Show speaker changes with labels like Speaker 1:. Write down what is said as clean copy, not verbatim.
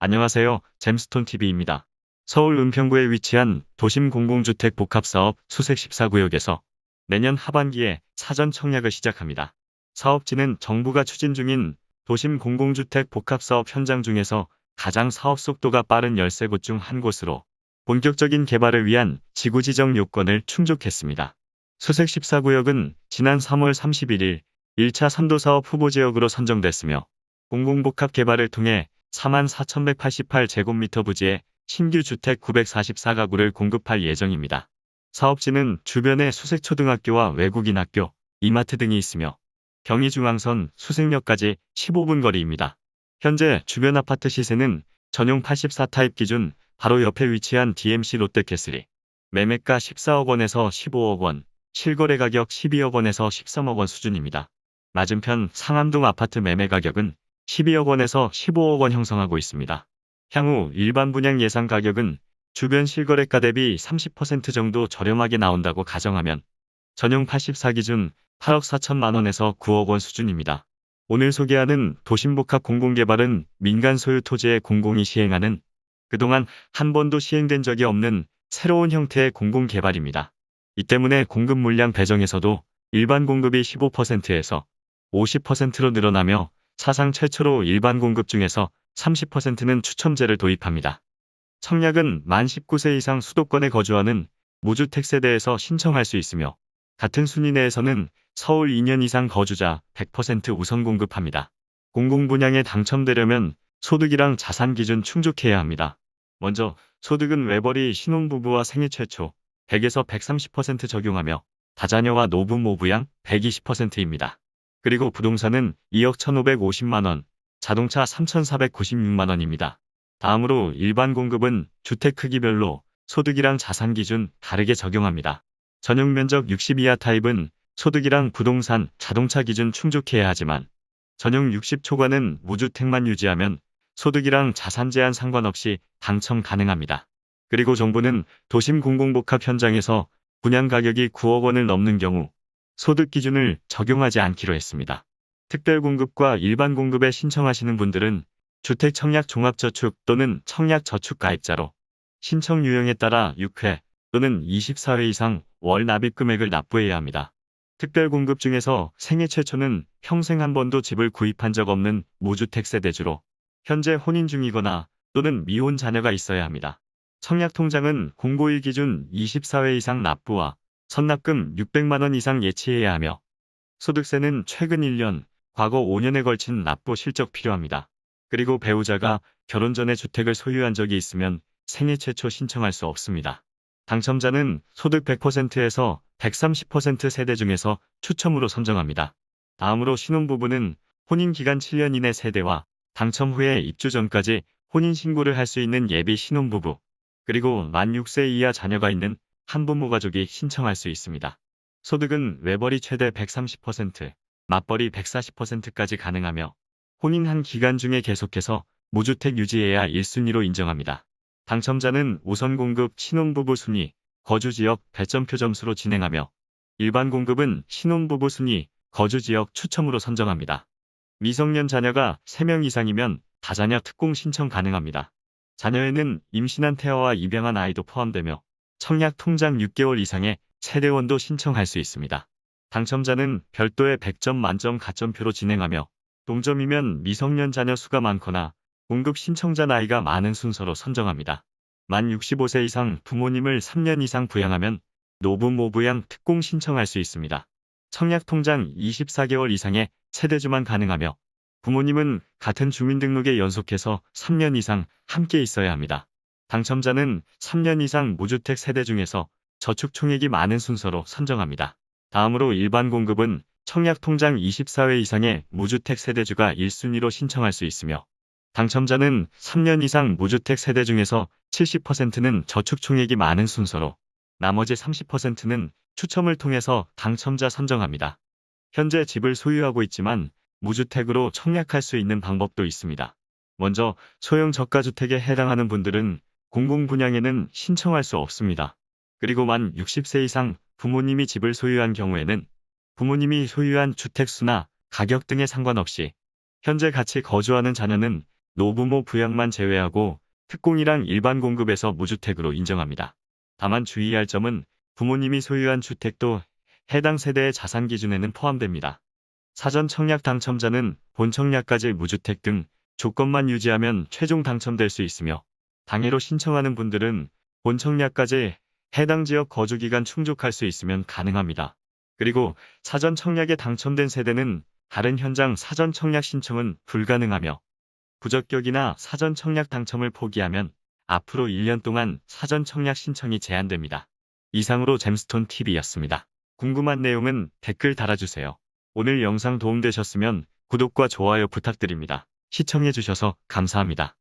Speaker 1: 안녕하세요. 잼스톤TV입니다. 서울 은평구에 위치한 도심 공공주택 복합사업 수색 14구역에서 내년 하반기에 사전 청약을 시작합니다. 사업지는 정부가 추진 중인 도심 공공주택 복합사업 현장 중에서 가장 사업 속도가 빠른 13곳 중 한 곳으로 본격적인 개발을 위한 지구 지정 요건을 충족했습니다. 수색 14구역은 지난 3월 31일 1차 선도사업 후보지역으로 선정됐으며 공공복합 개발을 통해 44,188제곱미터 부지에 신규 주택 944가구를 공급할 예정입니다. 사업지는 주변에 수색초등학교와 외국인 학교, 이마트 등이 있으며 경의중앙선 수색역까지 15분 거리입니다. 현재 주변 아파트 시세는 전용 84타입 기준 바로 옆에 위치한 DMC 롯데캐슬이 매매가 14억 원에서 15억 원, 실거래 가격 12억 원에서 13억 원 수준입니다. 맞은편 상암동 아파트 매매 가격은 12억 원에서 15억 원 형성하고 있습니다. 향후 일반 분양 예상 가격은 주변 실거래가 대비 30% 정도 저렴하게 나온다고 가정하면 전용 84 기준 8억 4천만 원에서 9억 원 수준입니다. 오늘 소개하는 도심복합 공공개발은 민간 소유 토지에 공공이 시행하는 그동안 한 번도 시행된 적이 없는 새로운 형태의 공공개발입니다. 이 때문에 공급 물량 배정에서도 일반 공급이 15%에서 50%로 늘어나며 사상 최초로 일반 공급 중에서 30%는 추첨제를 도입합니다. 청약은 만 19세 이상 수도권에 거주하는 무주택 세대에서 신청할 수 있으며 같은 순위 내에서는 서울 2년 이상 거주자 100% 우선 공급합니다. 공공분양에 당첨되려면 소득이랑 자산 기준 충족해야 합니다. 먼저 소득은 외벌이 신혼부부와 생애 최초 100에서 130% 적용하며 다자녀와 노부모 부양 120%입니다. 그리고 부동산은 2억 1,550만 원, 자동차 3,496만 원입니다. 다음으로 일반 공급은 주택 크기별로 소득이랑 자산 기준 다르게 적용합니다. 전용 면적 60 이하 타입은 소득이랑 부동산, 자동차 기준 충족해야 하지만 전용 60 초과는 무주택만 유지하면 소득이랑 자산 제한 상관없이 당첨 가능합니다. 그리고 정부는 도심 공공복합 현장에서 분양 가격이 9억 원을 넘는 경우 소득 기준을 적용하지 않기로 했습니다. 특별공급과 일반 공급에 신청하시는 분들은 주택 청약 종합저축 또는 청약 저축 가입자로 신청 유형에 따라 6회 또는 24회 이상 월 납입 금액을 납부해야 합니다. 특별공급 중에서 생애 최초는 평생 한 번도 집을 구입한 적 없는 무주택 세대주로 현재 혼인 중이거나 또는 미혼 자녀가 있어야 합니다. 청약통장은 공고일 기준 24회 이상 납부와 선납금 600만 원 이상 예치해야 하며 소득세는 최근 1년, 과거 5년에 걸친 납부 실적 필요합니다. 그리고 배우자가 결혼 전에 주택을 소유한 적이 있으면 생애 최초 신청할 수 없습니다. 당첨자는 소득 100%에서 130% 세대 중에서 추첨으로 선정합니다. 다음으로 신혼부부는 혼인기간 7년 이내 세대와 당첨 후에 입주 전까지 혼인신고를 할 수 있는 예비 신혼부부, 그리고 만 6세 이하 자녀가 있는 한부모 가족이 신청할 수 있습니다. 소득은 외벌이 최대 130%, 맞벌이 140%까지 가능하며 혼인한 기간 중에 계속해서 무주택 유지해야 1순위로 인정합니다. 당첨자는 우선 공급 신혼부부 순위, 거주지역 배점표 점수로 진행하며 일반 공급은 신혼부부 순위, 거주지역 추첨으로 선정합니다. 미성년 자녀가 3명 이상이면 다자녀 특공 신청 가능합니다. 자녀에는 임신한 태아와 입양한 아이도 포함되며 청약 통장 6개월 이상의 세대원도 신청할 수 있습니다. 당첨자는 별도의 100점 만점 가점표로 진행하며 동점이면 미성년 자녀 수가 많거나 공급 신청자 나이가 많은 순서로 선정합니다. 만 65세 이상 부모님을 3년 이상 부양하면 노부모 부양 특공 신청할 수 있습니다. 청약 통장 24개월 이상의 세대주만 가능하며 부모님은 같은 주민등록에 연속해서 3년 이상 함께 있어야 합니다. 당첨자는 3년 이상 무주택 세대 중에서 저축 총액이 많은 순서로 선정합니다. 다음으로 일반 공급은 청약 통장 24회 이상의 무주택 세대주가 1순위로 신청할 수 있으며 당첨자는 3년 이상 무주택 세대 중에서 70%는 저축 총액이 많은 순서로 나머지 30%는 추첨을 통해서 당첨자 선정합니다. 현재 집을 소유하고 있지만 무주택으로 청약할 수 있는 방법도 있습니다. 먼저 소형 저가주택에 해당하는 분들은 공공분양에는 신청할 수 없습니다. 그리고 만 60세 이상 부모님이 집을 소유한 경우에는 부모님이 소유한 주택수나 가격 등에 상관없이 현재 같이 거주하는 자녀는 노부모 부양만 제외하고 특공이랑 일반 공급에서 무주택으로 인정합니다. 다만 주의할 점은 부모님이 소유한 주택도 해당 세대의 자산 기준에는 포함됩니다. 사전 청약 당첨자는 본 청약까지 무주택 등 조건만 유지하면 최종 당첨될 수 있으며 당해로 신청하는 분들은 본 청약까지 해당 지역 거주기간 충족할 수 있으면 가능합니다. 그리고 사전 청약에 당첨된 세대는 다른 현장 사전 청약 신청은 불가능하며 부적격이나 사전 청약 당첨을 포기하면 앞으로 1년 동안 사전 청약 신청이 제한됩니다. 이상으로 잼스톤 TV였습니다. 궁금한 내용은 댓글 달아주세요. 오늘 영상 도움되셨으면 구독과 좋아요 부탁드립니다. 시청해주셔서 감사합니다.